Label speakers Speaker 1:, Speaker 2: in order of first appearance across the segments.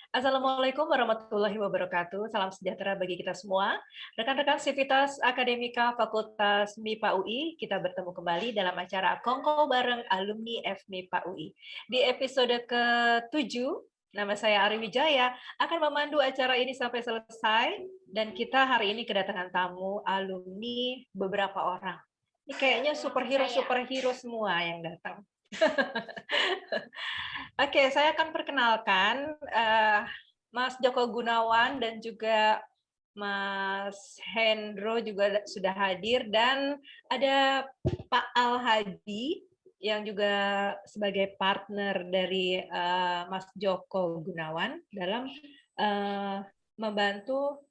Speaker 1: Assalamualaikum warahmatullahi wabarakatuh. Salam sejahtera bagi kita semua. Rekan-rekan Sivitas Akademika Fakultas MIPA UI, kita bertemu kembali dalam acara Kongko bareng alumni FMIPA UI. Di episode ke-7, nama saya Ari Wijaya, akan memandu acara ini sampai selesai, dan kita hari ini kedatangan tamu alumni beberapa orang. Ini kayaknya superhero semua yang datang. Oke, saya akan perkenalkan Mas Joko Gunawan dan juga Mas Hendro juga sudah hadir, dan ada Pak Al Hadi yang juga sebagai partner dari Mas Joko Gunawan dalam membantu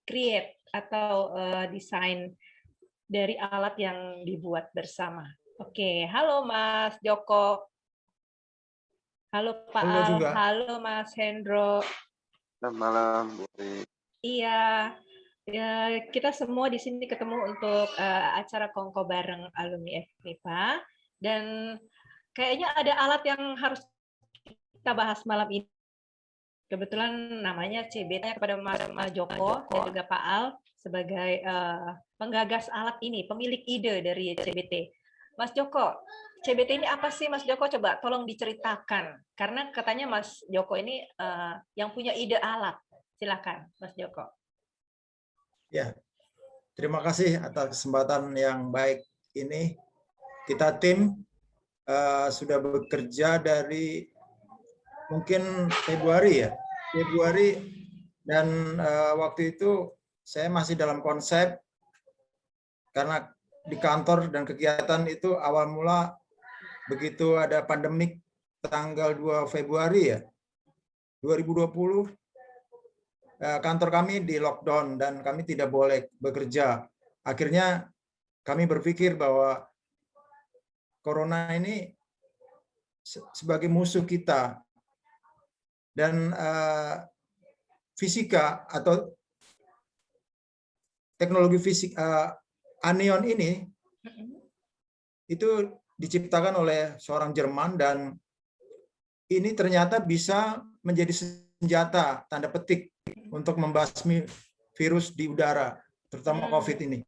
Speaker 1: create atau desain dari alat yang dibuat bersama. Oke, halo Mas Joko. Halo Pak
Speaker 2: Halo
Speaker 1: Al,
Speaker 2: juga.
Speaker 1: halo Mas Hendro.
Speaker 3: Selamat malam, Bu Ri.
Speaker 1: Iya, ya, kita semua di sini ketemu untuk acara Kongko bareng alumni FMIPA, dan kayaknya ada alat yang harus kita bahas malam ini. Kebetulan namanya CBT kepada Mas Joko dan juga Pak Al sebagai penggagas alat ini, pemilik ide dari CBT. Mas Joko, CBT ini apa sih Mas Joko? Coba tolong diceritakan. Karena katanya Mas Joko ini yang punya ide alat. Silakan Mas Joko.
Speaker 2: Ya, terima kasih atas kesempatan yang baik ini. Kita tim sudah bekerja dari mungkin Februari ya, dan waktu itu saya masih dalam konsep karena di kantor dan kegiatan itu awal mula begitu ada pandemik tanggal 2 Februari ya 2020, kantor kami di lockdown dan kami tidak boleh bekerja. Akhirnya kami berpikir bahwa corona ini sebagai musuh kita, dan fisika atau teknologi fisik anion ini itu diciptakan oleh seorang Jerman, dan ini ternyata bisa menjadi senjata tanda petik untuk membasmi virus di udara, terutama COVID ini.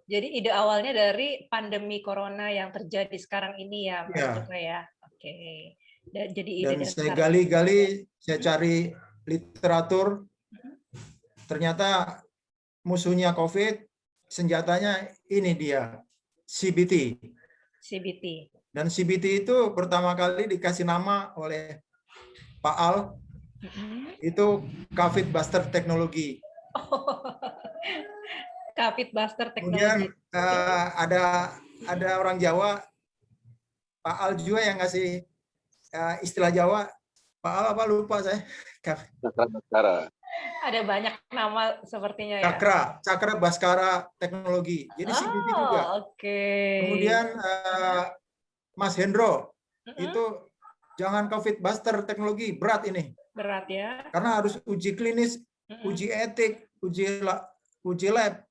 Speaker 1: Jadi ide awalnya dari pandemi corona yang terjadi sekarang ini ya, Mas Joko ya. Oke. Jadi ide
Speaker 2: dan saya gali-gali, saya cari literatur, ternyata musuhnya COVID, senjatanya ini dia, CBT.
Speaker 1: CBT.
Speaker 2: Dan CBT itu pertama kali dikasih nama oleh Pak Al, itu COVID Buster Teknologi.
Speaker 1: COVID Buster
Speaker 2: Kemudian
Speaker 1: Teknologi.
Speaker 2: ada orang Jawa, Pak Al juga yang ngasih istilah Jawa. Pak Al apa lupa saya.
Speaker 3: Cakra.
Speaker 1: Ada banyak nama sepertinya ya.
Speaker 2: Cakra Baskara Teknologi. Jadi CBT juga.
Speaker 1: Oke.
Speaker 2: Kemudian Mas Hendro, itu jangan COVID Buster Teknologi, berat ini.
Speaker 1: Berat ya.
Speaker 2: Karena harus uji klinis, uji etik, uji lab.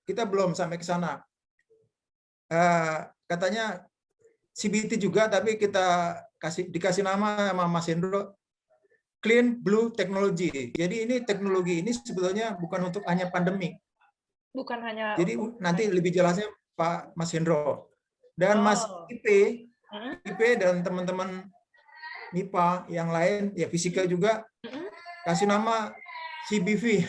Speaker 2: Kita belum sampai ke sana. Katanya CBT juga, tapi kita dikasih nama sama Mas Hendro, Clean Blue Technology. Jadi ini teknologi ini sebetulnya bukan untuk hanya pandemi.
Speaker 1: Bukan hanya.
Speaker 2: Jadi nanti lebih jelasnya Pak Mas Hendro. Dan Mas IP dan teman-teman MIPA yang lain, ya fisika juga, kasih nama CBV.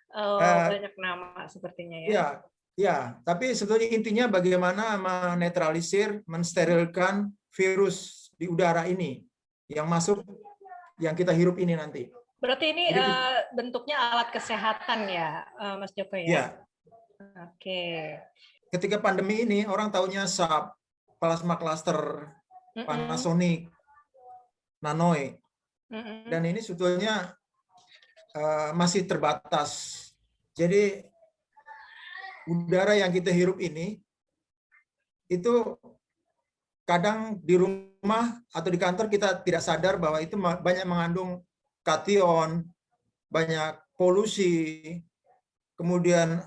Speaker 1: Banyak nama sepertinya ya.
Speaker 2: Ya, tapi sebetulnya intinya bagaimana menetralisir, mensterilkan virus di udara ini yang masuk, yang kita hirup ini nanti.
Speaker 1: Berarti ini bentuknya alat kesehatan ya, Mas Joko ya?
Speaker 2: Ya.
Speaker 1: Oke.
Speaker 2: Ketika pandemi ini orang taunya SAP, plasma cluster, Panasonic, Nanoi, dan ini sebetulnya masih terbatas. Jadi udara yang kita hirup ini itu kadang di rumah atau di kantor kita tidak sadar bahwa itu banyak mengandung kation, banyak polusi, kemudian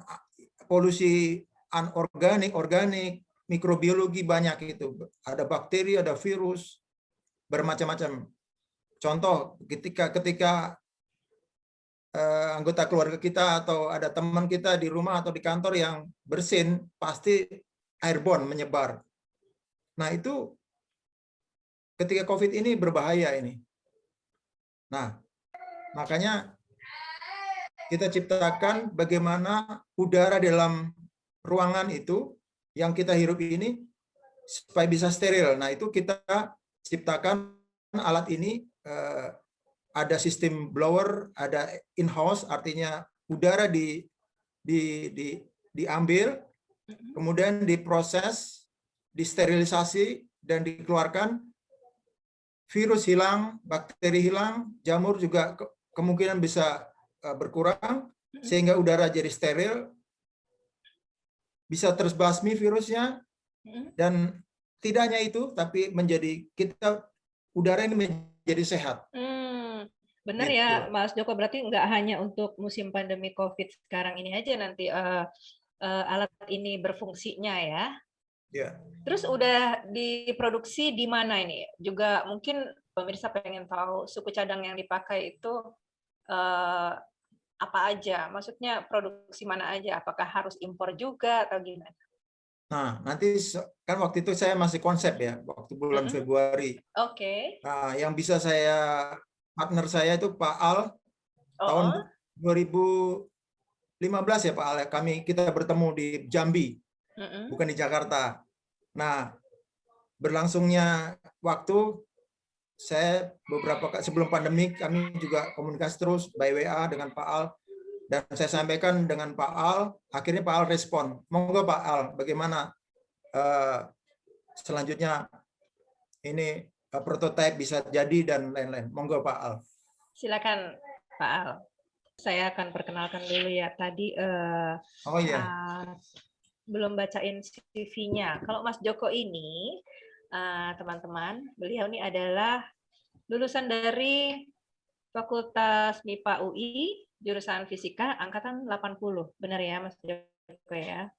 Speaker 2: polusi anorganik, organik, mikrobiologi banyak itu. Ada bakteri, ada virus, bermacam-macam. contoh ketika anggota keluarga kita atau ada teman kita di rumah atau di kantor yang bersin, pasti airborne menyebar. Nah, itu ketika COVID ini berbahaya ini. Nah, makanya kita ciptakan bagaimana udara dalam ruangan itu yang kita hirup ini supaya bisa steril. Nah, itu kita ciptakan alat ini, ada sistem blower, ada in-house, artinya udara diambil, kemudian diproses, disterilisasi, dan dikeluarkan. Virus hilang, bakteri hilang, jamur juga kemungkinan bisa berkurang, sehingga udara jadi steril, bisa terbasmi virusnya, dan tidak hanya itu, tapi udara ini menjadi sehat.
Speaker 1: Benar
Speaker 2: Gitu.
Speaker 1: ya, Mas Joko, berarti nggak hanya untuk musim pandemi COVID sekarang ini aja nanti alat ini berfungsinya ya.
Speaker 2: Ya.
Speaker 1: Terus udah diproduksi di mana ini? Juga mungkin pemirsa pengen tahu suku cadang yang dipakai itu apa aja? Maksudnya produksi mana aja? Apakah harus impor juga atau gimana?
Speaker 2: Nah, nanti kan waktu itu saya masih konsep ya, waktu bulan Februari.
Speaker 1: Oke.
Speaker 2: Nah, yang bisa partner saya itu Pak Al, tahun 2015 ya Pak Al, kita bertemu di Jambi, bukan di Jakarta. Nah, berlangsungnya waktu, saya sebelum pandemi kami juga komunikasi terus by WA dengan Pak Al, dan saya sampaikan dengan Pak Al, akhirnya Pak Al respon, monggo Pak Al, bagaimana selanjutnya ini prototipe bisa jadi dan lain-lain. Monggo Pak Al.
Speaker 1: Silakan Pak Al. Saya akan perkenalkan dulu ya. Tadi belum bacain CV-nya. Kalau Mas Joko ini, teman-teman, beliau ini adalah lulusan dari Fakultas MIPA UI, jurusan Fisika, angkatan 80. Benar ya Mas Joko ya?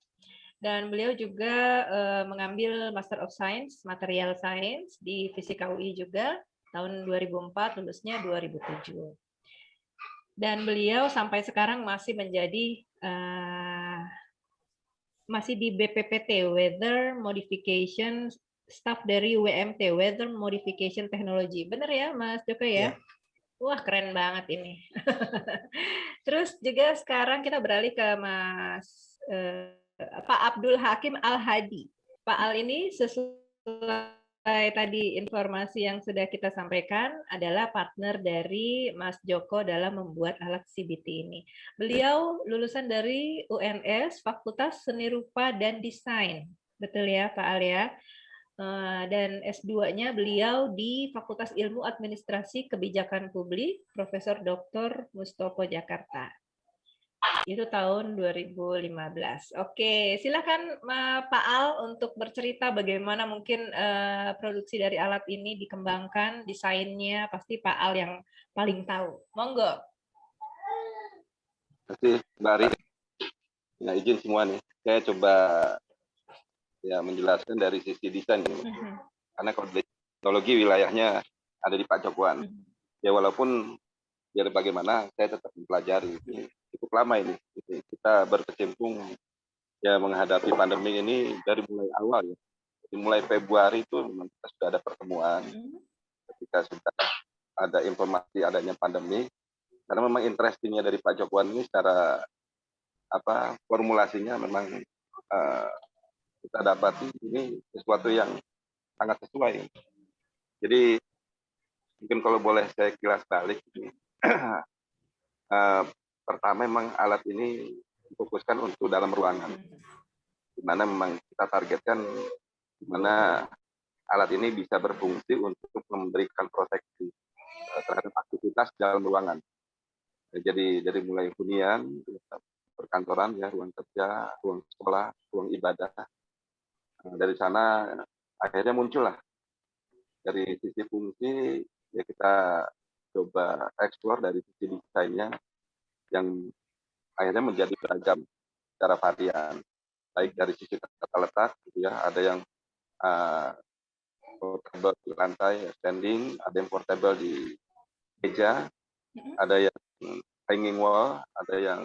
Speaker 1: Dan beliau juga mengambil Master of Science, Material Science di Fisika UI juga, tahun 2004, lulusnya 2007. Dan beliau sampai sekarang masih menjadi masih di BPPT, Weather Modification Staff dari WMT, Weather Modification Technology. Benar ya Mas Joko ya? Wah, keren banget ini. Terus juga sekarang kita beralih ke Mas Pak Abdul Hakim Al-Hadi. Pak Al ini sesuai tadi informasi yang sudah kita sampaikan adalah partner dari Mas Joko dalam membuat alat CBT ini. Beliau lulusan dari UNS Fakultas Seni Rupa dan Desain. Betul ya Pak Al ya? Dan S2-nya beliau di Fakultas Ilmu Administrasi Kebijakan Publik, Profesor Dr. Mustopo Jakarta. Itu tahun 2015. Oke, silakan Pak Al untuk bercerita bagaimana mungkin produksi dari alat ini dikembangkan, desainnya, pasti Pak Al yang paling tahu. Monggo.
Speaker 3: Terima kasih, Mbak Ari. Nah, izin semua nih, saya coba ya menjelaskan dari sisi desain ini. Karena kalau teknologi wilayahnya ada di Pak Jokoan. Ya walaupun biar bagaimana saya tetap mempelajari. Cukup lama ini kita berkecimpung ya menghadapi pandemi ini dari mulai awal ya. Dari mulai Februari itu memang kita sudah ada pertemuan ketika sudah ada informasi adanya pandemi, karena memang interestingnya dari Pak Jokoan ini secara formulasinya memang kita dapati ini sesuatu yang sangat sesuai. Jadi mungkin kalau boleh saya kilas balik ini. Pertama memang alat ini difokuskan untuk dalam ruangan, di mana memang kita targetkan di mana alat ini bisa berfungsi untuk memberikan proteksi terhadap aktivitas dalam ruangan. Jadi dari mulai hunian, perkantoran, ya, ruang kerja, ruang sekolah, ruang ibadah. Dari sana akhirnya muncullah dari sisi fungsi ya kita coba eksplor dari sisi desainnya yang akhirnya menjadi beragam secara varian, baik dari sisi tata letak gitu ya, ada yang portable di lantai standing, ada yang portable di meja,
Speaker 1: Mhm.
Speaker 3: ada yang hanging wall, ada yang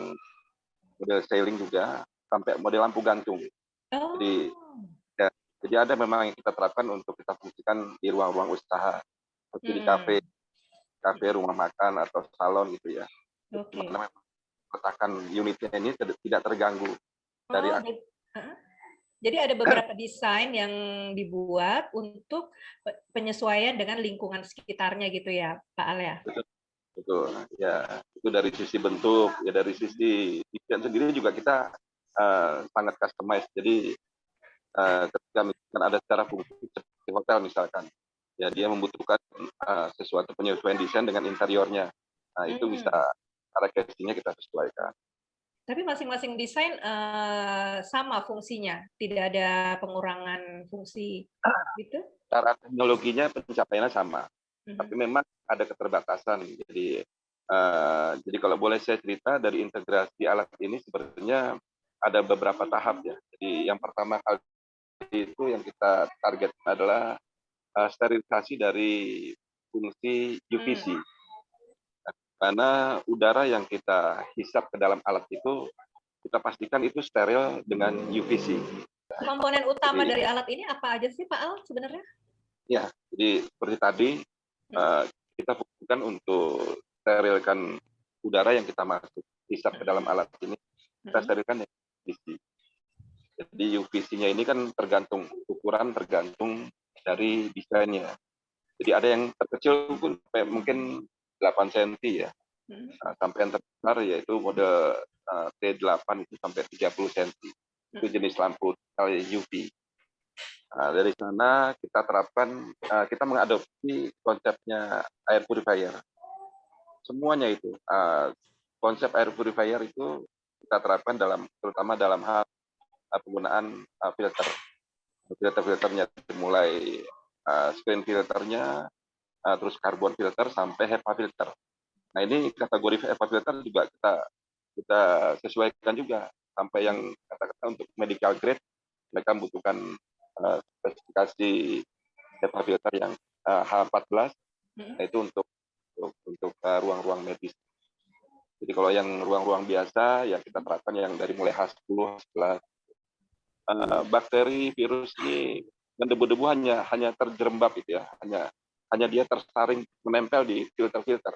Speaker 3: model sailing juga, sampai model lampu gantung. Jadi
Speaker 1: Oh.
Speaker 3: ya, jadi ada memang yang kita terapkan untuk kita fungsikan di ruang-ruang usaha, seperti di kafe,
Speaker 1: Mhm. Mhm.
Speaker 3: rumah makan atau salon gitu ya. Di
Speaker 1: Oke.
Speaker 3: mana memang letakkan unitnya ini tidak terganggu dari
Speaker 1: Oh, heeh. Jadi ada beberapa desain yang dibuat untuk penyesuaian dengan lingkungan sekitarnya gitu ya, Pak Al ya?
Speaker 3: betul. Ya, itu dari sisi bentuk, ya dari
Speaker 1: Mhm.
Speaker 3: sisi desain sendiri juga kita sangat customize. Jadi ketika misalkan ada secara fungsi seperti hotel misalkan, ya dia membutuhkan sesuatu penyesuaian desain dengan interiornya. Nah, itu bisa
Speaker 1: Mmm.
Speaker 3: cara casingnya kita sesuaikan.
Speaker 1: Tapi masing-masing desain, sama fungsinya? Tidak ada pengurangan fungsi gitu?
Speaker 3: Cara teknologinya pencapaiannya sama, tapi
Speaker 1: Mhm.
Speaker 3: memang ada keterbatasan. Jadi kalau boleh saya cerita dari integrasi alat ini sebenarnya ada beberapa tahap ya. Jadi yang pertama kali itu yang kita target adalah sterilisasi dari fungsi
Speaker 1: Mmm.
Speaker 3: UVC. Karena udara yang kita hisap ke dalam alat itu kita pastikan itu steril dengan UVC.
Speaker 1: Komponen utama
Speaker 3: Jadi
Speaker 1: dari alat ini apa aja sih, Pak Al, sebenarnya?
Speaker 3: ya, jadi seperti tadi
Speaker 1: Mhm.
Speaker 3: kita fokuskan untuk sterilkan udara yang kita masuk hisap ke dalam
Speaker 1: Mhm.
Speaker 3: alat ini, kita
Speaker 1: Mhm.
Speaker 3: sterilkan dengan UVC. Jadi UVC-nya ini kan tergantung ukuran, tergantung dari desainnya. Jadi ada yang terkecil pun sampai mungkin 8 cm ya.
Speaker 1: Mhm.
Speaker 3: Sampai yang terbesar yaitu model T8 itu sampai 30 cm. Itu
Speaker 1: Mhm.
Speaker 3: jenis lampu UV. Dari sana kita terapkan, kita mengadopsi konsepnya air purifier. Semuanya itu, konsep air purifier itu kita terapkan terutama dalam hal penggunaan filter. Filter-filternya mulai screen filternya, terus karbon filter sampai HEPA filter. Nah ini kategori HEPA filter juga kita sesuaikan juga sampai yang kata-kata untuk medical grade mereka membutuhkan spesifikasi HEPA filter yang H14,
Speaker 1: Mhm.
Speaker 3: nah itu untuk ruang-ruang medis. Jadi kalau yang ruang-ruang biasa ya kita terapkan yang dari mulai H10, H11. Bakteri, virus ini dan debu-debu hanya terjerembab gitu ya, hanya dia tersaring menempel di filter-filter.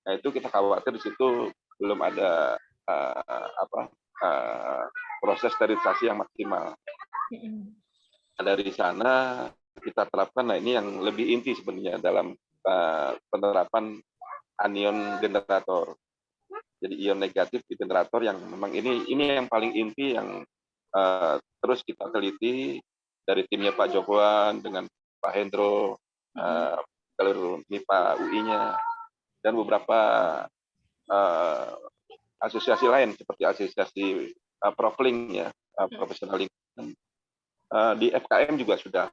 Speaker 3: Nah itu kita khawatir di situ belum ada apa proses sterilisasi yang maksimal.
Speaker 1: Mhm.
Speaker 3: Nah, dari sana kita terapkan, nah ini yang lebih inti sebenarnya dalam penerapan anion generator. Jadi ion negatif di generator yang memang ini yang paling inti yang terus kita teliti dari timnya Pak Jokowan dengan Pak Hendro,
Speaker 1: Mhm.
Speaker 3: seluruh MIPA UI-nya dan beberapa uh, asosiasi lain seperti asosiasi Profling ya,
Speaker 1: Mhm.
Speaker 3: profesional lingkungan. Di FKM juga sudah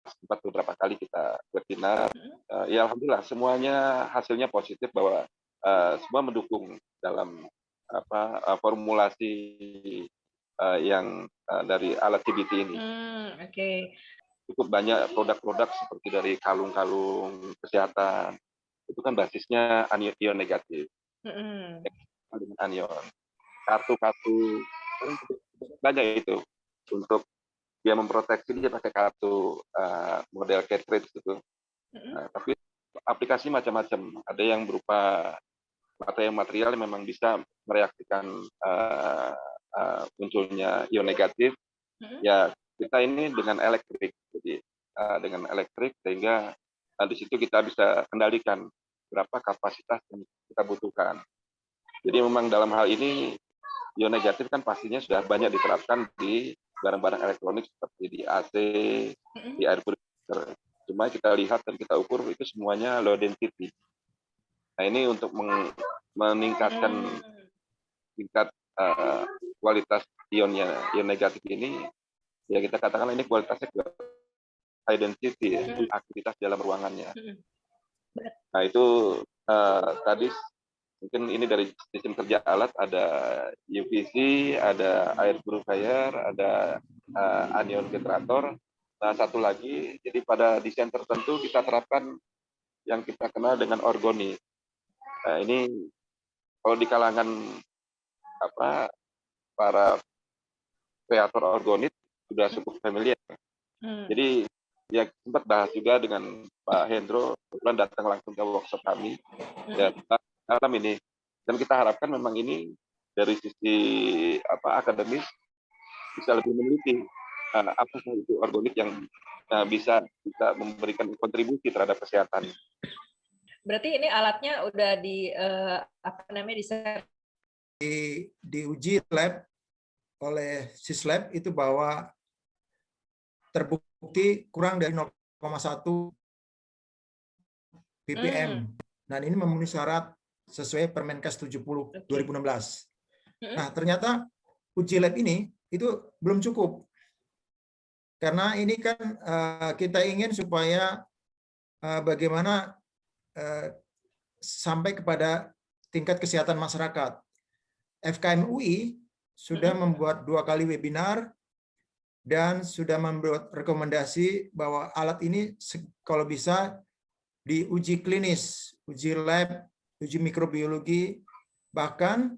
Speaker 3: sempat beberapa kali kita webinar.
Speaker 1: Mhm.
Speaker 3: Ya alhamdulillah semuanya hasilnya positif bahwa semua mendukung dalam formulasi yang dari alat CBT ini.
Speaker 1: Oke.
Speaker 3: Cukup banyak produk-produk seperti dari kalung-kalung kesehatan itu kan basisnya ion negatif
Speaker 1: Mhm.
Speaker 3: dengan anion. Kartu-kartu banyak itu untuk dia memproteksi, dia pakai kartu model cartridge gitu.
Speaker 1: Mhm.
Speaker 3: Tapi aplikasi macam-macam. Ada yang berupa material yang memang bisa mereaksikan munculnya ion negatif.
Speaker 1: Mhm.
Speaker 3: Ya kita ini dengan elektrik, jadi dengan elektrik sehingga di situ kita bisa kendalikan berapa kapasitas yang kita butuhkan. Jadi memang dalam hal ini ion negatif kan pastinya sudah banyak diterapkan di barang-barang elektronik seperti di AC, di
Speaker 1: Mhm.
Speaker 3: air purifier. Cuma kita lihat dan kita ukur itu semuanya low density. Nah ini untuk meningkatkan
Speaker 1: Mmm.
Speaker 3: tingkat kualitas ion negatif ini, ya kita katakan ini kualitasnya high density ya,
Speaker 1: Mhm.
Speaker 3: aktivitas dalam ruangannya.
Speaker 1: Mhm.
Speaker 3: Nah itu tadi mungkin ini dari sistem kerja alat ada UVC, ada air purifier, ada anion generator. Nah satu lagi, jadi pada desain tertentu kita terapkan yang kita kenal dengan organik. Nah, ini kalau di kalangan para kreator organik sudah cukup familiar. Jadi ya sempat bahas juga dengan Pak Hendro, kebetulan datang langsung ke workshop kami dan malam ini. Dan kita harapkan memang ini dari sisi akademis bisa lebih meneliti apa itu organik yang bisa memberikan kontribusi terhadap kesehatan.
Speaker 1: Berarti ini alatnya udah
Speaker 2: diuji lab oleh Sislab itu bahwa terbukti kurang dari 0,1 ppm. Dan ini memenuhi syarat sesuai Permenkes 70 2016. Nah, ternyata uji lab ini itu belum cukup. Karena ini kan kita ingin supaya bagaimana sampai kepada tingkat kesehatan masyarakat. FKM UI sudah membuat 2 kali webinar dan sudah membuat rekomendasi bahwa alat ini kalau bisa diuji klinis, uji lab, uji mikrobiologi, bahkan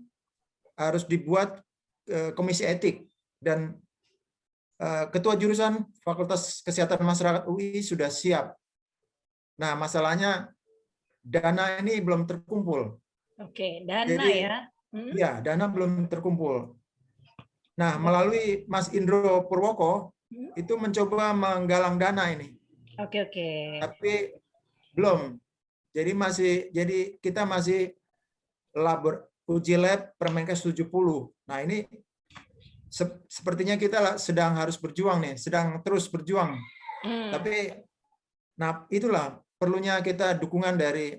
Speaker 2: harus dibuat komisi etik. Dan Ketua Jurusan Fakultas Kesehatan Masyarakat UI sudah siap. Nah, masalahnya dana ini belum terkumpul.
Speaker 1: Oke, dana. Jadi, ya.
Speaker 2: Ya, dana belum terkumpul. Nah, melalui Mas Indro Purwoko itu mencoba menggalang dana ini.
Speaker 1: Oke.
Speaker 2: Tapi belum. Jadi kita masih uji lab Permenkes 70. Nah, ini sepertinya kita sedang harus berjuang nih, sedang terus berjuang. Tapi nah itulah perlunya kita dukungan dari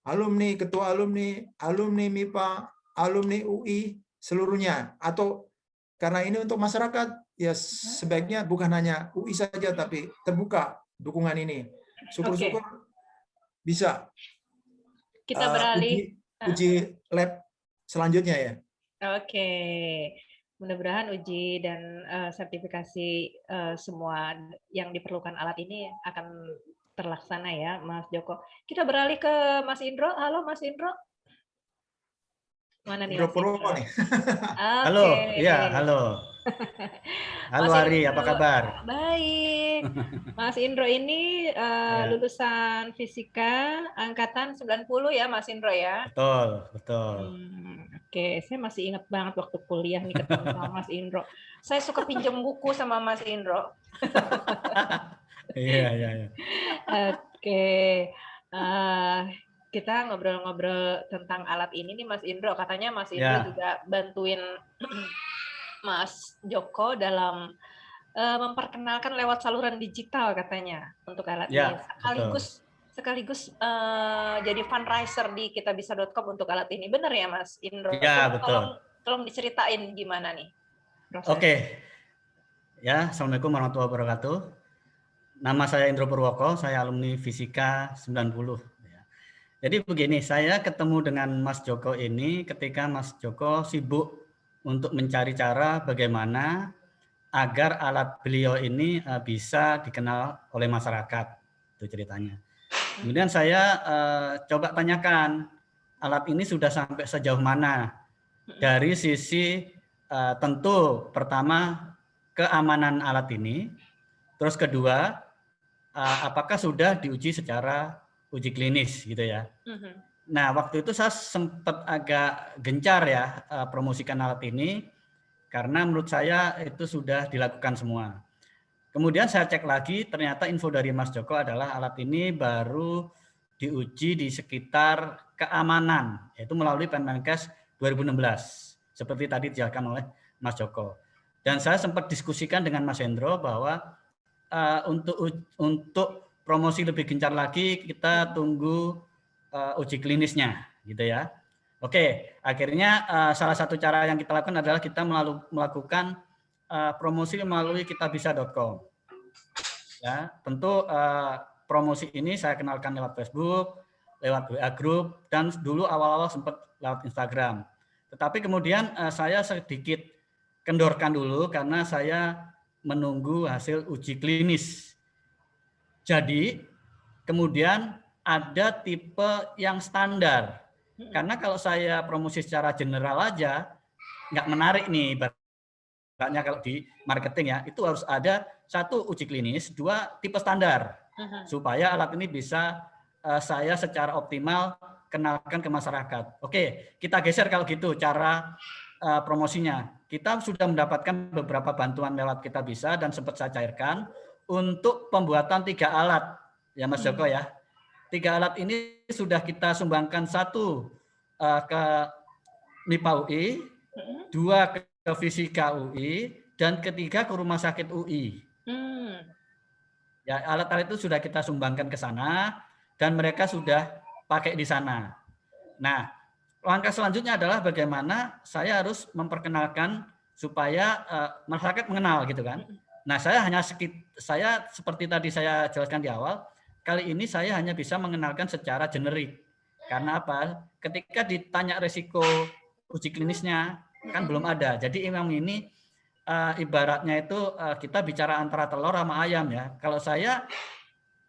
Speaker 2: alumni, ketua alumni, alumni MIPA, alumni UI seluruhnya, atau karena ini untuk masyarakat ya sebaiknya bukan hanya UI saja tapi terbuka dukungan ini. Syukur-syukur bisa
Speaker 1: kita beralih
Speaker 2: uji lab selanjutnya ya.
Speaker 1: Oke. Mudah-mudahan uji dan sertifikasi semua yang diperlukan alat ini akan terlaksana ya, Mas Joko. Kita beralih ke Mas Indro. Halo, Mas Indro. Mana nih, Mas Indro?
Speaker 2: Nih.
Speaker 4: Halo, iya, halo. Halo Ari, apa kabar?
Speaker 1: Baik. Mas Indro ini lulusan fisika angkatan 90 ya, Mas Indro ya?
Speaker 4: Betul.
Speaker 1: Oke, saya masih ingat banget waktu kuliah nih ketemu sama Mas Indro. Saya suka pinjam buku sama Mas Indro.
Speaker 4: Iya.
Speaker 1: Oke, kita ngobrol-ngobrol tentang alat ini nih Mas Indro. Katanya Mas Indro juga bantuin Mas Joko dalam memperkenalkan lewat saluran digital katanya untuk alat ini. Sekaligus jadi fundraiser di kitabisa.com untuk alat ini. Benar ya Mas Indro?
Speaker 4: Iya, betul.
Speaker 1: Tolong diceritain gimana nih prosesnya.
Speaker 4: Oke. Ya, Assalamualaikum warahmatullahi wabarakatuh. Nama saya Indro Purwoko, saya alumni Fisika 90. Jadi begini, saya ketemu dengan Mas Joko ini ketika Mas Joko sibuk untuk mencari cara bagaimana agar alat beliau ini bisa dikenal oleh masyarakat. Itu ceritanya. Kemudian saya coba tanyakan, alat ini sudah sampai sejauh mana? Dari sisi tentu pertama keamanan alat ini, terus kedua apakah sudah diuji secara uji klinis gitu ya. Nah waktu itu saya sempat agak gencar ya promosikan alat ini karena menurut saya itu sudah dilakukan semua. Kemudian saya cek lagi, ternyata info dari Mas Joko adalah alat ini baru diuji di sekitar keamanan, yaitu melalui Permenkes 2016, seperti tadi dijelaskan oleh Mas Joko. Dan saya sempat diskusikan dengan Mas Hendro bahwa untuk promosi lebih gencar lagi, kita tunggu uji klinisnya, gitu ya. Oke, akhirnya salah satu cara yang kita lakukan adalah kita melakukan promosi melalui kitabisa.com. Ya, tentu promosi ini saya kenalkan lewat Facebook, lewat WA Group, dan dulu awal-awal sempat lewat Instagram. Tetapi kemudian saya sedikit kendorkan dulu karena saya menunggu hasil uji klinis. Jadi kemudian ada tipe yang standar. Karena kalau saya promosi secara general aja, nggak menarik nih. Ibaratnya kalau di marketing ya, itu harus ada 1 uji klinis, 2 tipe standar. Supaya alat ini bisa saya secara optimal kenalkan ke masyarakat. Oke, kita geser kalau gitu cara promosinya. Kita sudah mendapatkan beberapa bantuan lewat Kita Bisa dan sempat saya cairkan untuk pembuatan 3 alat. Ya Mas Joko ya. 3 alat ini sudah kita sumbangkan, 1 ke MIPA UI, 2 ke Fisika UI, dan 3 ke Rumah Sakit UI. Ya, alat-alat itu sudah kita sumbangkan ke sana dan mereka sudah pakai di sana. Nah, langkah selanjutnya adalah bagaimana saya harus memperkenalkan supaya masyarakat mengenal gitu kan. Nah, saya seperti tadi saya jelaskan di awal, kali ini saya hanya bisa mengenalkan secara generik. Karena apa? Ketika ditanya resiko uji klinisnya kan belum ada. Jadi memang ini ibaratnya itu kita bicara antara telur sama ayam ya. Kalau saya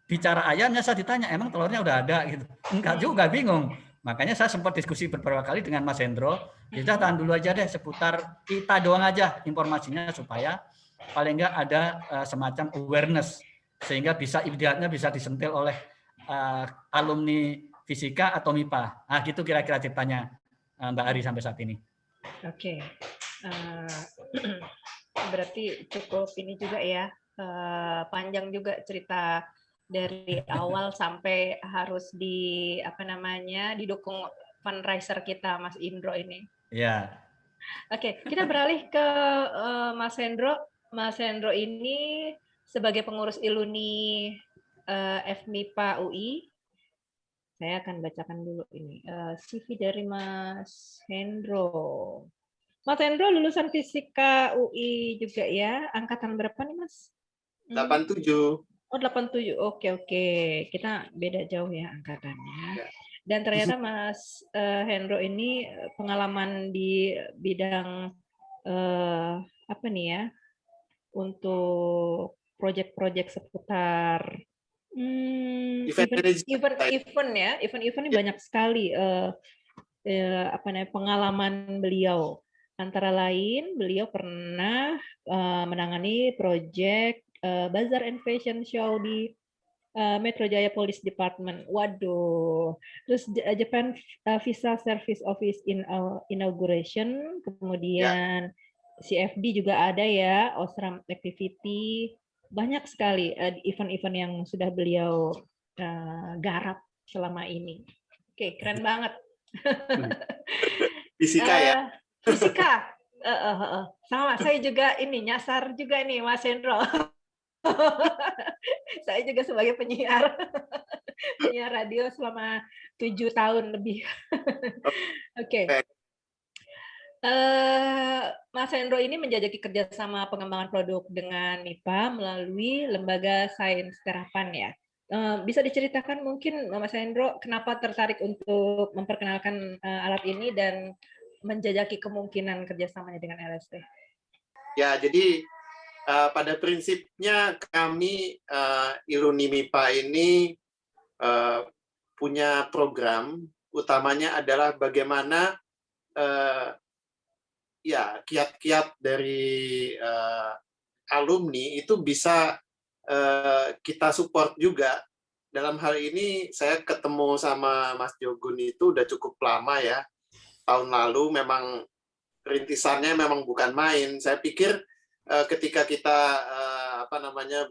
Speaker 4: bicara ayamnya saya ditanya emang telurnya udah ada gitu. Enggak juga, bingung. Makanya saya sempat diskusi beberapa kali dengan Mas Hendro. Kita tahan dulu aja deh seputar kita doang aja informasinya supaya paling enggak ada semacam awareness sehingga bisa idealnya bisa disentil oleh alumni fisika atau MIPA. Nah, gitu kira-kira ceritanya Mbak Ari sampai saat ini.
Speaker 1: Oke. Berarti cukup ini juga ya, panjang juga cerita dari awal sampai harus didukung fundraiser kita Mas Indro ini.
Speaker 4: Ya.
Speaker 1: Oke, kita beralih ke Mas Hendro. Mas Hendro ini sebagai pengurus Iluni FMIPA UI. Saya akan bacakan dulu ini CV dari Mas Hendro. Mas Hendro lulusan Fisika UI juga ya. Angkatan berapa nih, Mas?
Speaker 5: 87.
Speaker 1: Oh, 87. Oke. Kita beda jauh ya angkatannya. Dan ternyata Mas Hendro ini pengalaman di bidang apa nih ya? Untuk proyek-proyek seputar event ini banyak sekali pengalaman beliau. Antara lain, beliau pernah menangani proyek Bazaar and Fashion Show di Metro Jaya Police Department. Waduh. Terus Japan Visa Service Office Inauguration, kemudian CFD juga ada ya, Osram Activity. Banyak sekali event-event yang sudah beliau garap selama ini. Oke, keren banget.
Speaker 5: Fisika ya.
Speaker 1: Fisika. Sama, saya juga ini nyasar juga nih Mas Hendro. Saya juga sebagai penyiar radio selama 7 tahun lebih. Oke. Mas Hendro ini menjajaki kerjasama pengembangan produk dengan MIPA melalui Lembaga Sains Terapan ya. Bisa diceritakan mungkin Mas Hendro kenapa tertarik untuk memperkenalkan alat ini dan menjajaki kemungkinan kerjasamanya dengan LST?
Speaker 5: Ya, jadi pada prinsipnya kami Iluni MIPA ini punya program utamanya adalah bagaimana ya kiat-kiat dari alumni itu bisa kita support juga. Dalam hal ini saya ketemu sama Mas Jogun itu udah cukup lama ya. Tahun lalu memang rintisannya memang bukan main. Saya pikir ketika kita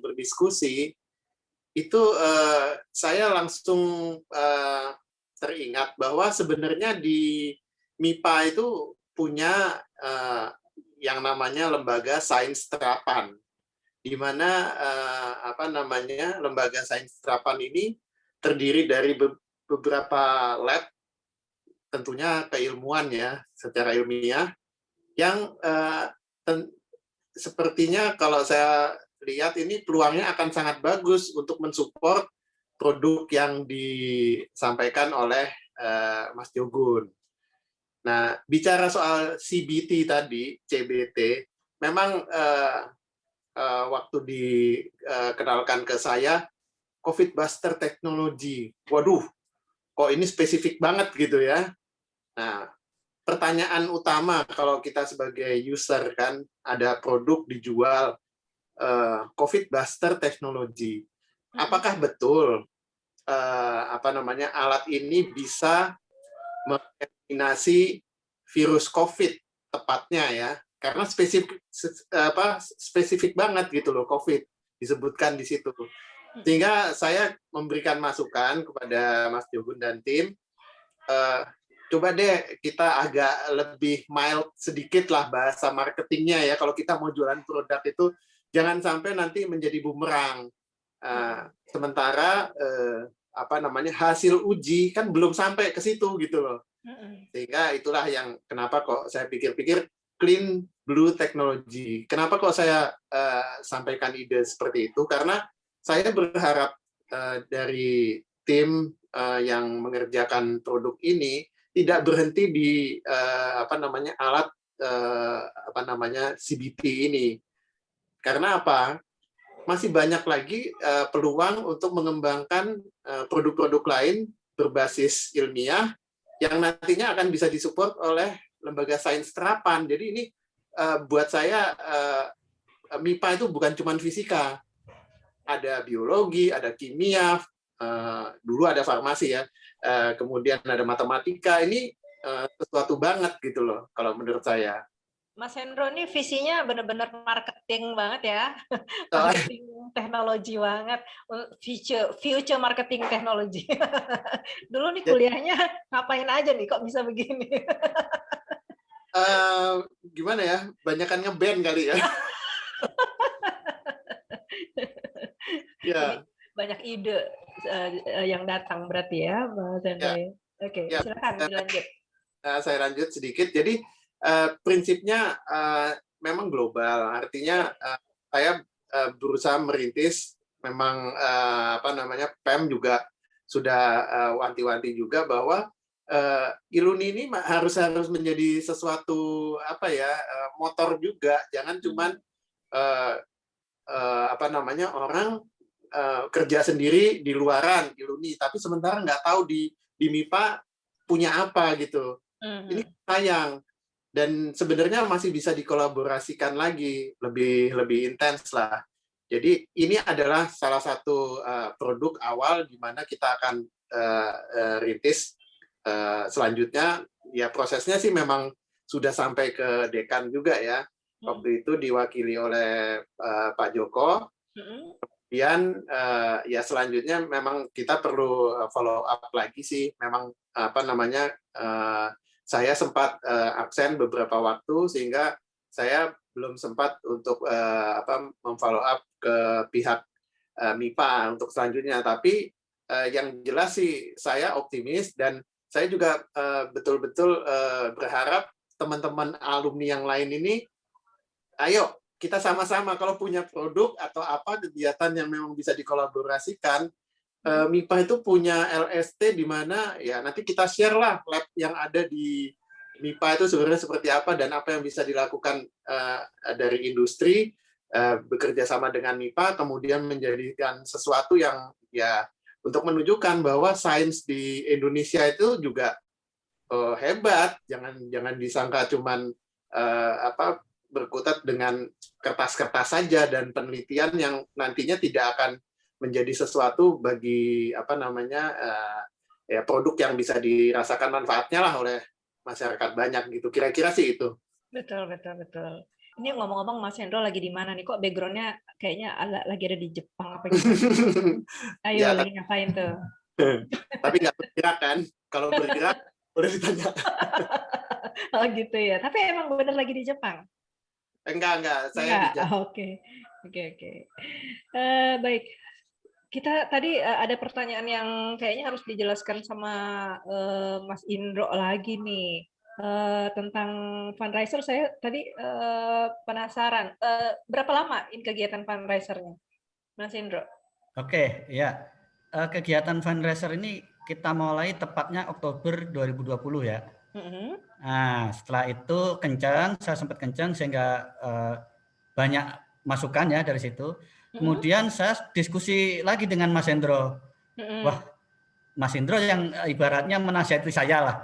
Speaker 5: berdiskusi itu saya langsung teringat bahwa sebenarnya di MIPA itu punya yang namanya Lembaga Sains Terapan, di mana Lembaga Sains Terapan ini terdiri dari beberapa lab, tentunya keilmuan ya, secara ilmiah, yang sepertinya kalau saya lihat ini peluangnya akan sangat bagus untuk mensupport produk yang disampaikan oleh Mas Jogun. Nah, bicara soal CBT tadi, CBT, memang waktu dikenalkan ke saya, COVID Buster Technology. Waduh, kok ini spesifik banget gitu ya. Nah, pertanyaan utama kalau kita sebagai user kan, ada produk dijual COVID Buster Technology. Apakah betul alat ini bisa mengeliminasi virus COVID tepatnya ya? Karena spesifik banget gitu loh COVID disebutkan di situ. Sehingga saya memberikan masukan kepada Mas Jogun dan tim, coba deh kita agak lebih mild sedikit lah bahasa marketingnya ya. Kalau kita mau jualan produk itu jangan sampai nanti menjadi bumerang. Sementara hasil uji kan belum sampai ke situ gitu loh. Sehingga itulah yang kenapa kok saya pikir-pikir Clean Blue Technology. Kenapa kok saya sampaikan ide seperti itu? Karena saya berharap dari tim yang mengerjakan produk ini tidak berhenti di alat CBT ini. Karena apa? Masih banyak lagi peluang untuk mengembangkan produk-produk lain berbasis ilmiah yang nantinya akan bisa disupport oleh lembaga sains terapan. Jadi ini buat saya MIPA itu bukan cuma fisika, ada biologi, ada kimia, dulu ada farmasi ya, kemudian ada matematika. Ini sesuatu banget gitu loh kalau menurut saya.
Speaker 1: Mas Hendro ini visinya benar-benar marketing banget ya, marketing teknologi banget, future marketing teknologi. Dulu nih kuliahnya ngapain aja nih, kok bisa begini?
Speaker 5: Gimana ya, banyakan ngeband kali ya.
Speaker 1: Ya. Banyak ide yang datang berarti ya, Mas Hendro. Ya. Oke, ya. Silakan dilanjut.
Speaker 5: Saya lanjut sedikit. Jadi prinsipnya memang global, artinya saya berusaha merintis. Memang PEM juga sudah wanti-wanti juga bahwa Iluni ini harus menjadi sesuatu motor juga, jangan cuman orang kerja sendiri di luaran Iluni, tapi sementara nggak tahu di MIPA punya apa gitu. Ini sayang. Dan sebenarnya masih bisa dikolaborasikan lagi, lebih intens lah. Jadi ini adalah salah satu produk awal di mana kita akan rintis selanjutnya. Ya prosesnya sih memang sudah sampai ke dekan juga ya. Waktu itu diwakili oleh Pak Joko. Kemudian ya selanjutnya memang kita perlu follow up lagi sih. Memang saya sempat absen beberapa waktu sehingga saya belum sempat untuk memfollow up ke pihak MIPA untuk selanjutnya. Tapi yang jelas sih saya optimis dan saya juga betul-betul berharap teman-teman alumni yang lain ini, ayo kita sama-sama kalau punya produk atau apa kegiatan yang memang bisa dikolaborasikan. MIPA itu punya LST di mana ya nanti kita share lah lab yang ada di MIPA itu sebenarnya seperti apa dan apa yang bisa dilakukan dari industri bekerja sama dengan MIPA, kemudian menjadikan sesuatu yang ya untuk menunjukkan bahwa sains di Indonesia itu juga hebat. Jangan disangka cuman berkutat dengan kertas-kertas saja dan penelitian yang nantinya tidak akan menjadi sesuatu bagi produk yang bisa dirasakan manfaatnya lah oleh masyarakat banyak gitu. Kira-kira sih itu.
Speaker 1: Betul. Ini ngomong-ngomong Mas Hendro lagi di mana nih? Kok background-nya kayaknya lagi ada di Jepang apa gitu? Ayo ya, lagi ngapain tuh?
Speaker 5: Tapi nggak bergerak kan? Kalau bergerak udah ditanya.
Speaker 1: Oh gitu ya. Tapi emang benar lagi di Jepang?
Speaker 5: Enggak. Saya di Jepang.
Speaker 1: Oke. Baik. Kita tadi ada pertanyaan yang kayaknya harus dijelaskan sama Mas Indro lagi nih tentang fundraiser. Saya tadi penasaran berapa lama kegiatan fundraisernya, Mas Indro?
Speaker 4: Oke, ya kegiatan fundraiser ini kita mulai tepatnya Oktober 2020 ya. Nah setelah itu saya sempat kencang sehingga banyak masukan ya dari situ. Kemudian saya diskusi lagi dengan Mas Hendro. Wah, Mas Hendro yang ibaratnya menasihati saya lah.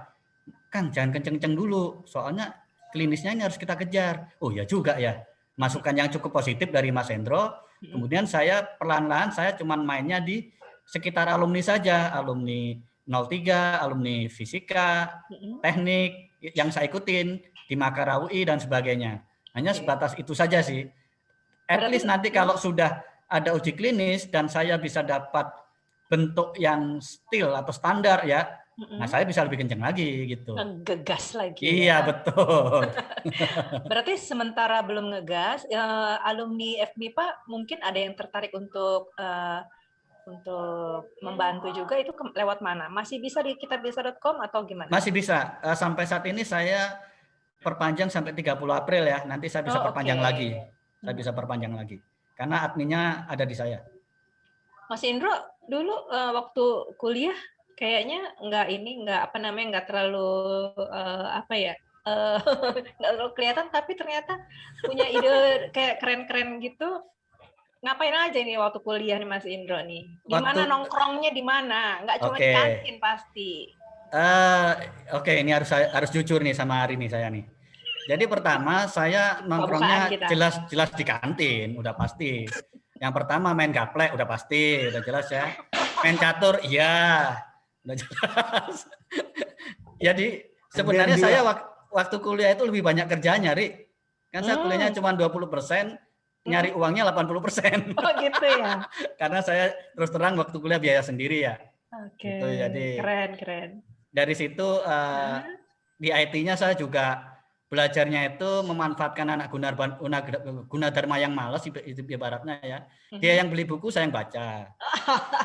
Speaker 4: Kang jangan kenceng-kenceng dulu, soalnya klinisnya ini harus kita kejar. Oh ya juga ya, masukan yang cukup positif dari Mas Hendro. Kemudian saya perlahan-lahan saya cuman mainnya di sekitar alumni saja, alumni 03, alumni fisika, teknik yang saya ikutin di Makara UI dan sebagainya. Hanya sebatas itu saja sih. At least nanti kalau sudah ada uji klinis dan saya bisa dapat bentuk yang still atau standar ya, nah saya bisa lebih kenceng lagi gitu.
Speaker 1: Ngegas lagi.
Speaker 4: Iya, betul.
Speaker 1: Berarti sementara belum ngegas, alumni FMIPA mungkin ada yang tertarik untuk membantu juga, itu lewat mana? Masih bisa di kitabisa.com atau gimana?
Speaker 4: Masih bisa. Sampai saat ini saya perpanjang sampai 30 April ya. Nanti saya bisa perpanjang lagi. Saya bisa perpanjang lagi. Karena adminnya ada di saya. Mas
Speaker 1: Indro, dulu waktu kuliah kayaknya nggak terlalu nggak terlalu kelihatan, tapi ternyata punya ide kayak keren-keren gitu. Ngapain aja nih waktu kuliah nih Mas Indro nih? Di mana nongkrongnya, di mana? Nggak cuma di kantin pasti.
Speaker 4: Oke, ini harus jujur nih sama hari ini saya nih. Jadi pertama saya nongkrongnya jelas di kantin, udah pasti. Yang pertama main gaplek, udah pasti, udah jelas ya. Main catur, iya, udah jelas. Jadi sebenarnya saya waktu kuliah itu lebih banyak kerjanya, Ri. Kan saya kuliahnya cuma 20%, nyari uangnya 80%.
Speaker 1: Oh gitu ya.
Speaker 4: Karena saya terus terang waktu kuliah biaya sendiri ya.
Speaker 1: Oke.
Speaker 4: Gitu, jadi
Speaker 1: keren.
Speaker 4: Dari situ di IT-nya saya juga belajarnya itu memanfaatkan anak Gunadarma yang malas ibaratnya ya. Dia yang beli buku, saya yang baca.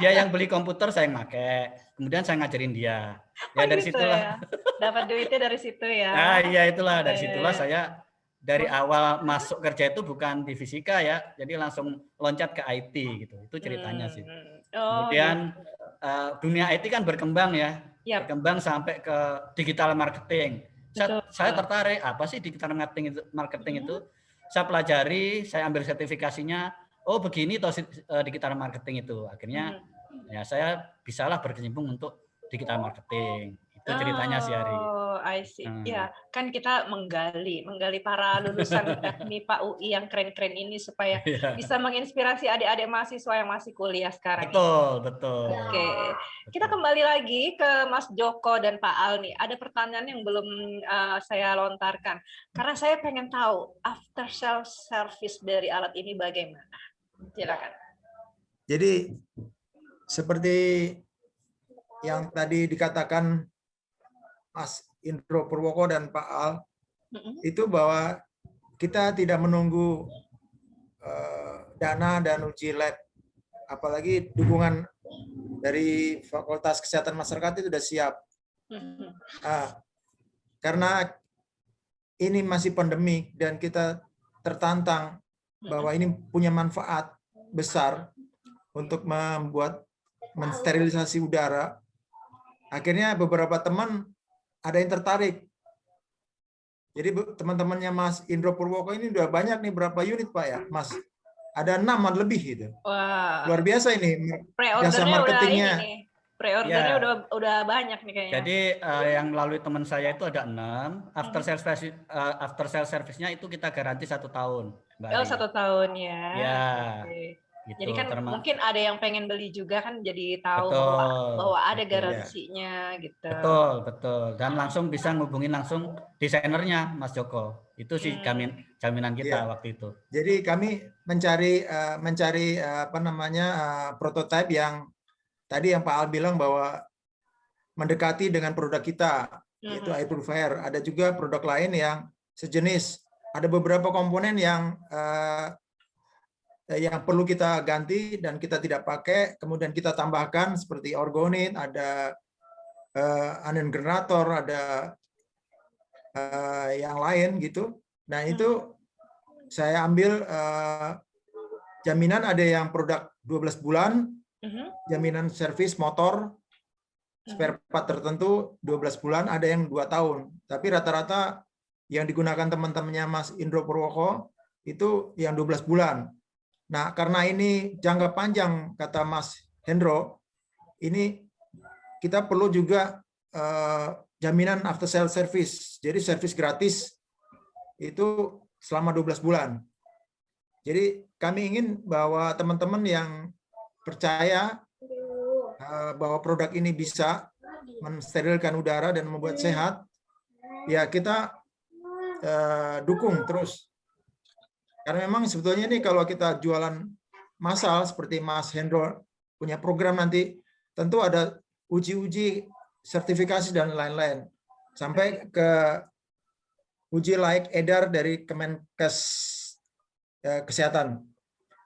Speaker 4: Dia yang beli komputer, saya yang pakai. Kemudian saya ngajarin dia. Ya dari
Speaker 1: gitu
Speaker 4: situlah.
Speaker 1: Ya. Dapat duitnya dari situ ya.
Speaker 4: Nah, iya itulah dari situlah saya dari awal masuk kerja itu bukan di fisika ya. Jadi langsung loncat ke IT gitu. Itu ceritanya sih. Kemudian dunia IT kan berkembang ya. Berkembang sampai ke digital marketing. Saya tertarik, apa sih digital marketing itu? Saya pelajari, saya ambil sertifikasinya. Oh begini toh digital marketing itu. Akhirnya ya saya bisalah berkecimpung untuk digital marketing. Itu ceritanya sih Ari.
Speaker 1: Oh, I see. Ya, kan kita menggali para lulusan FMIPA UI yang keren-keren ini supaya bisa menginspirasi adik-adik mahasiswa yang masih kuliah sekarang.
Speaker 4: Betul.
Speaker 1: Oke. Kita kembali lagi ke Mas Joko dan Pak Al nih. Ada pertanyaan yang belum saya lontarkan. Karena saya pengen tahu after sales service dari alat ini bagaimana. Silakan.
Speaker 2: Jadi seperti yang tadi dikatakan Mas Indro Purwoko dan Pak Al, itu bahwa kita tidak menunggu dana dan uji lab, apalagi dukungan dari Fakultas Kesehatan Masyarakat itu sudah siap. Karena ini masih pandemik dan kita tertantang bahwa ini punya manfaat besar untuk mensterilisasi udara. Akhirnya beberapa teman ada yang tertarik. Jadi teman-temannya Mas Indro Purwoko ini udah banyak nih, berapa unit Pak ya, Mas? Ada 6 lebih gitu.
Speaker 1: Wah.
Speaker 2: Luar biasa ini. Jasa marketingnya.
Speaker 1: Pre-ordernya udah banyak nih kayaknya.
Speaker 4: Jadi yang melalui teman saya itu ada 6. After sales service-nya itu kita garansi 1 tahun.
Speaker 1: Mbak 1 tahun ya.
Speaker 4: Ya.
Speaker 1: Oke.
Speaker 4: Gitu,
Speaker 1: jadi kan mungkin ada yang pengen beli juga kan, jadi tahu bahwa ada garansinya gitu.
Speaker 4: Betul. Dan langsung bisa ngubungin langsung desainernya Mas Joko. Itu sih jaminan kita waktu itu.
Speaker 2: Jadi kami mencari prototipe yang tadi yang Pak Al bilang bahwa mendekati dengan produk kita, yaitu air purifier. Ada juga produk lain yang sejenis. Ada beberapa komponen yang perlu kita ganti dan kita tidak pakai, kemudian kita tambahkan seperti orgonit, ada anion generator, ada yang lain gitu. Nah itu saya ambil jaminan, ada yang produk 12 bulan, jaminan servis motor, spare part tertentu 12 bulan, ada yang 2 tahun. Tapi rata-rata yang digunakan teman-temannya Mas Indro Purwoko itu yang 12 bulan. Nah, karena ini jangka panjang, kata Mas Hendro, ini kita perlu juga jaminan after sale service. Jadi servis gratis itu selama 12 bulan. Jadi kami ingin bahwa teman-teman yang percaya bahwa produk ini bisa mensterilkan udara dan membuat sehat, ya kita dukung terus. Karena memang sebetulnya ini kalau kita jualan massal seperti Mas Hendro punya program nanti, tentu ada uji-uji sertifikasi dan lain-lain. Sampai ke uji layak edar dari Kemenkes Kesehatan.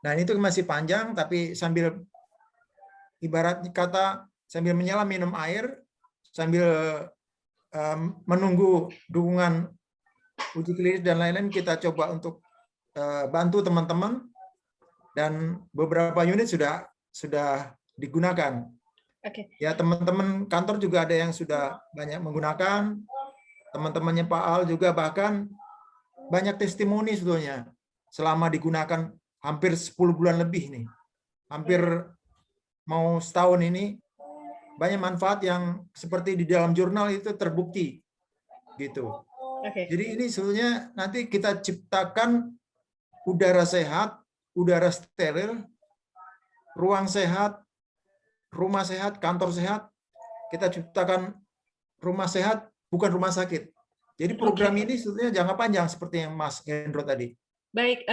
Speaker 2: Nah, itu masih panjang, tapi sambil ibarat kata sambil menyelam minum air, sambil menunggu dukungan uji klinis dan lain-lain, kita coba untuk bantu teman-teman, dan beberapa unit sudah digunakan.
Speaker 1: Oke.
Speaker 2: Ya, teman-teman kantor juga ada yang sudah banyak menggunakan, teman-temannya Pak Al juga bahkan banyak testimoni sebetulnya selama digunakan hampir 10 bulan lebih nih. Hampir mau setahun ini, banyak manfaat yang seperti di dalam jurnal itu terbukti. Gitu.
Speaker 1: Oke.
Speaker 2: Jadi ini sebetulnya nanti kita ciptakan udara sehat, udara steril, ruang sehat, rumah sehat, kantor sehat. Kita ciptakan rumah sehat, bukan rumah sakit. Jadi program ini sebetulnya jangka panjang seperti yang Mas Hendro tadi.
Speaker 1: Baik,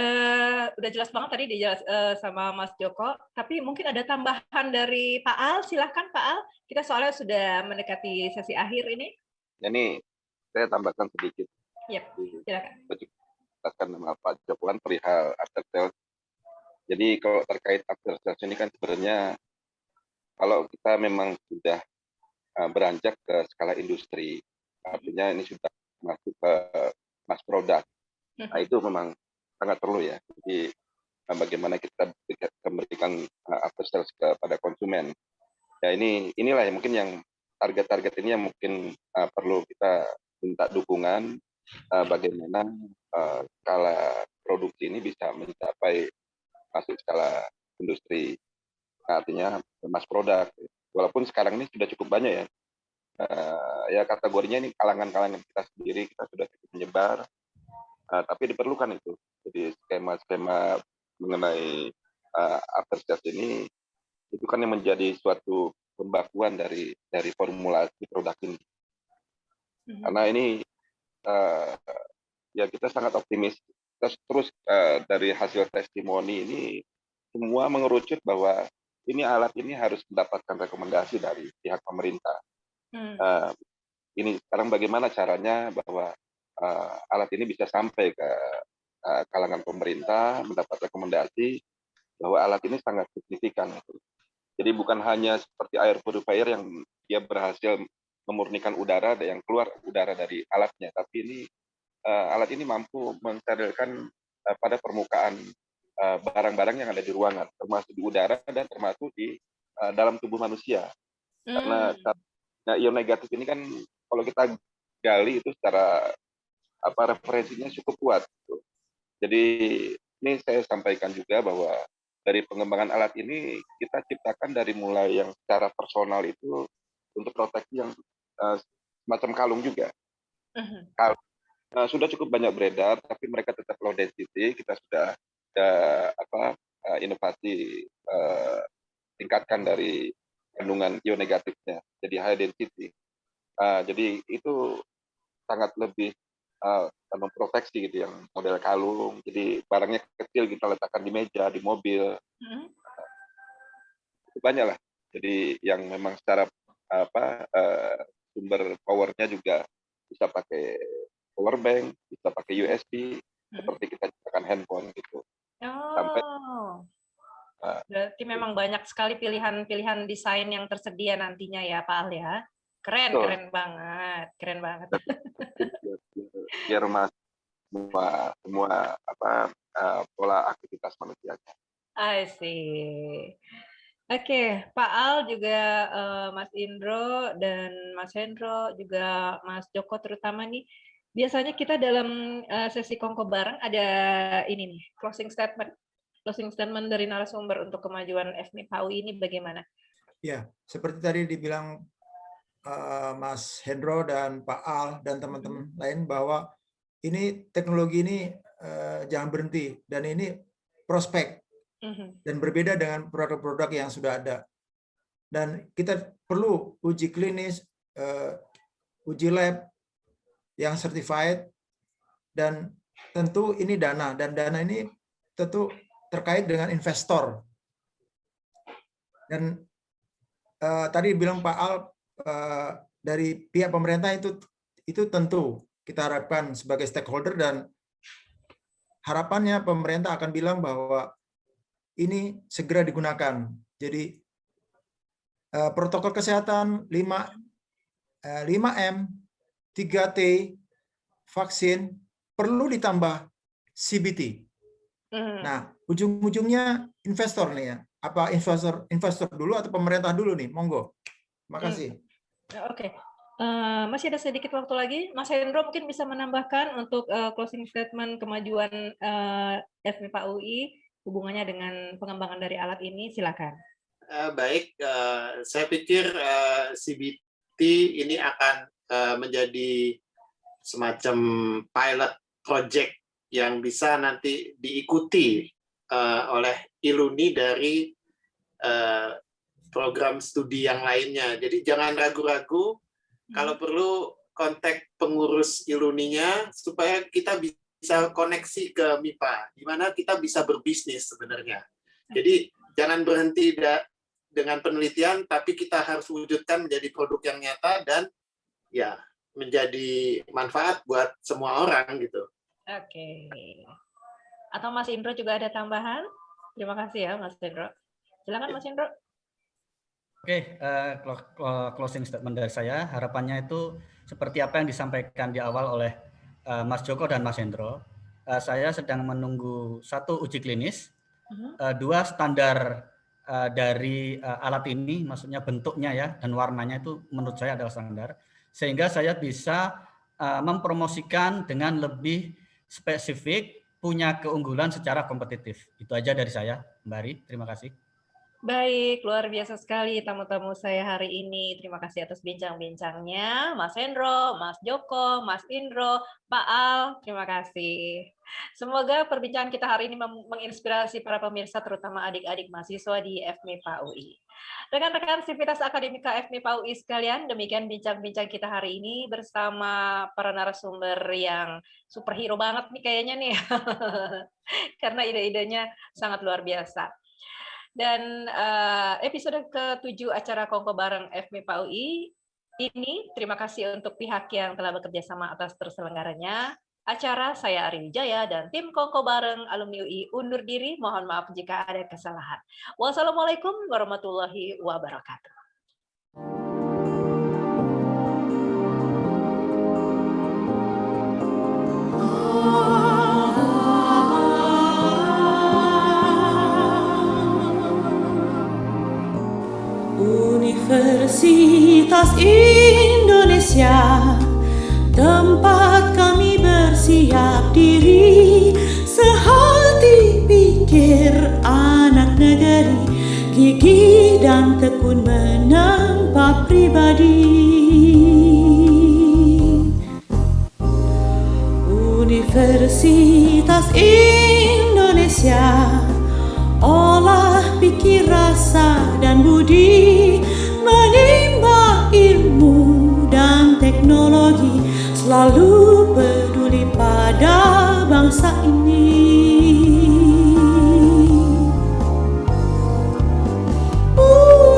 Speaker 1: udah jelas banget tadi dijelas sama Mas Joko, tapi mungkin ada tambahan dari Pak Al, silahkan Pak Al. Kita soalnya sudah mendekati sesi akhir ini.
Speaker 3: Ini saya tambahkan sedikit.
Speaker 1: Yep, silakan.
Speaker 3: Jelaskan nama Pak Joko kan perihal after sales. Jadi kalau terkait after sales ini kan sebenarnya kalau kita memang sudah beranjak ke skala industri, artinya ini sudah masuk ke mass product. Nah, itu memang sangat perlu ya. Jadi bagaimana kita memberikan after sales kepada konsumen. Ya inilah yang mungkin yang target-target ini yang mungkin perlu kita minta dukungan bagaimana skala produksi ini bisa mencapai masuk skala industri. Nah, artinya mass product. Walaupun sekarang ini sudah cukup banyak ya. Ya kategorinya ini kalangan-kalangan kita sendiri, kita sudah cukup menyebar. Tapi diperlukan itu. Jadi skema-skema mengenai after sales ini itu kan yang menjadi suatu pembakuan dari formulasi produk ini. Karena ini ya kita sangat optimis. Terus dari hasil testimoni ini semua mengerucut bahwa ini alat ini harus mendapatkan rekomendasi dari pihak pemerintah. Ini sekarang bagaimana caranya bahwa alat ini bisa sampai ke kalangan pemerintah, mendapat rekomendasi bahwa alat ini sangat signifikan. Jadi bukan hanya seperti air purifier yang dia berhasil memurnikan udara yang keluar udara dari alatnya, tapi ini alat ini mampu mensterilkan pada permukaan barang-barang yang ada di ruangan, termasuk di udara dan termasuk di dalam tubuh manusia. Karena ion negatif ini kan kalau kita gali itu secara referensinya cukup kuat. Jadi ini saya sampaikan juga bahwa dari pengembangan alat ini kita ciptakan dari mulai yang secara personal itu untuk proteksi yang semacam kalung juga. Sudah cukup banyak beredar, tapi mereka tetap low density. Kita sudah inovasi tingkatkan dari kandungan ion negatifnya, jadi high density. Jadi itu sangat lebih memproteksi gitu, yang model kalung. Jadi barangnya kecil kita letakkan di meja, di mobil. Banyak lah. Jadi yang memang secara sumber powernya juga bisa pakai power bank, bisa pakai USB, seperti kita ciptakan handphone gitu. Sampai
Speaker 1: berarti memang banyak sekali pilihan-pilihan desain yang tersedia nantinya ya Pak Al ya. Keren banget.
Speaker 3: Biar semua pola aktivitas manusianya.
Speaker 1: I see. Oke, Pak Al juga Mas Indro dan Mas Hendro juga Mas Joko terutama nih. Biasanya kita dalam sesi kongko bareng ada ini nih, closing statement dari narasumber untuk kemajuan FMIPAUI ini bagaimana?
Speaker 2: Ya, seperti tadi dibilang Mas Hendro dan Pak Al dan teman-teman lain bahwa ini teknologi ini jangan berhenti dan ini prospek dan berbeda dengan produk-produk yang sudah ada. Dan kita perlu uji klinis, uji lab yang certified, dan tentu ini dana, dan dana ini tentu terkait dengan investor. Dan tadi bilang Pak Al, dari pihak pemerintah itu tentu kita harapkan sebagai stakeholder, dan harapannya pemerintah akan bilang bahwa ini segera digunakan. Jadi protokol kesehatan 5M, 3T, vaksin, perlu ditambah CBT. Nah, ujung-ujungnya investor nih ya. Apa investor dulu atau pemerintah dulu nih? Monggo. Makasih.
Speaker 1: Oke. Masih ada sedikit waktu lagi. Mas Hendro mungkin bisa menambahkan untuk closing statement kemajuan FMIPA UI hubungannya dengan pengembangan dari alat ini. Silakan.
Speaker 5: Baik, saya pikir CBT ini akan menjadi semacam pilot project yang bisa nanti diikuti oleh ILUNI dari program studi yang lainnya. Jadi jangan ragu-ragu, kalau perlu kontak pengurus ILUNI-nya supaya kita bisa koneksi ke MIPA, di mana kita bisa berbisnis sebenarnya. Jadi jangan berhenti dengan penelitian, tapi kita harus wujudkan menjadi produk yang nyata dan ya menjadi manfaat buat semua orang gitu.
Speaker 1: Oke. Atau Mas Indro juga ada tambahan? Terima kasih ya Mas Indro. Silakan Mas Indro.
Speaker 4: Oke, closing statement dari saya, harapannya itu seperti apa yang disampaikan di awal oleh Mas Joko dan Mas Hendro. Saya sedang menunggu 1 uji klinis, 2 standar dari alat ini, maksudnya bentuknya ya dan warnanya itu menurut saya adalah standar, sehingga saya bisa mempromosikan dengan lebih spesifik, punya keunggulan secara kompetitif. Itu aja dari saya, Mbak Ari. Terima kasih.
Speaker 1: Baik, luar biasa sekali tamu-tamu saya hari ini. Terima kasih atas bincang-bincangnya, Mas Hendro, Mas Joko, Mas Indro, Pak Al. Terima kasih. Semoga perbincangan kita hari ini menginspirasi para pemirsa, terutama adik-adik mahasiswa di FMIPA UI. Rekan-rekan sivitas akademika FMIPA UI sekalian, demikian bincang-bincang kita hari ini bersama para narasumber yang superhero banget nih kayaknya nih, karena ide-idenya sangat luar biasa. Dan episode ke-7 acara Kongko Bareng FMIPA UI ini, terima kasih untuk pihak yang telah bekerja sama atas terselenggaranya acara. Saya Ari Wijaya dan tim Kongko Bareng Alumni UI undur diri. Mohon maaf jika ada kesalahan. Wassalamualaikum warahmatullahi wabarakatuh.
Speaker 6: Universitas Indonesia, tempat kami bersiap diri, sehati pikir anak negeri, gigih dan tekun menempa pribadi. Universitas Indonesia, olah pikir, rasa dan budi, menimba ilmu dan teknologi, selalu peduli pada bangsa ini.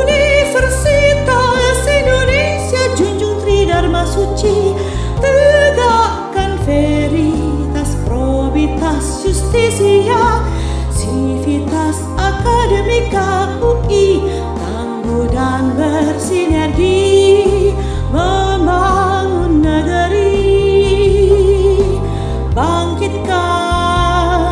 Speaker 6: Universitas Indonesia junjung tridharma suci, tegakkan veritas, probitas, justisia, sivitas akademika UI, tangguh dan bersinergi membangun negeri, bangkitkan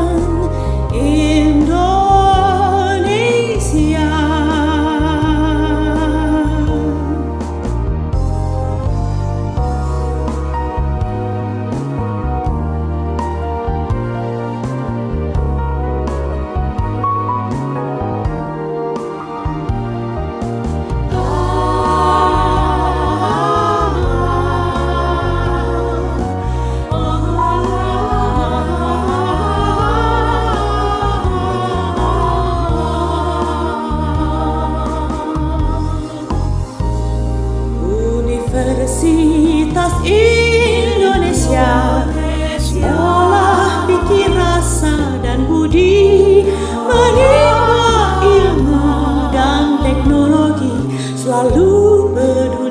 Speaker 6: Universitas Indonesia, sekolah pikir, rasa, dan budi, menimba ilmu dan teknologi, selalu peduli.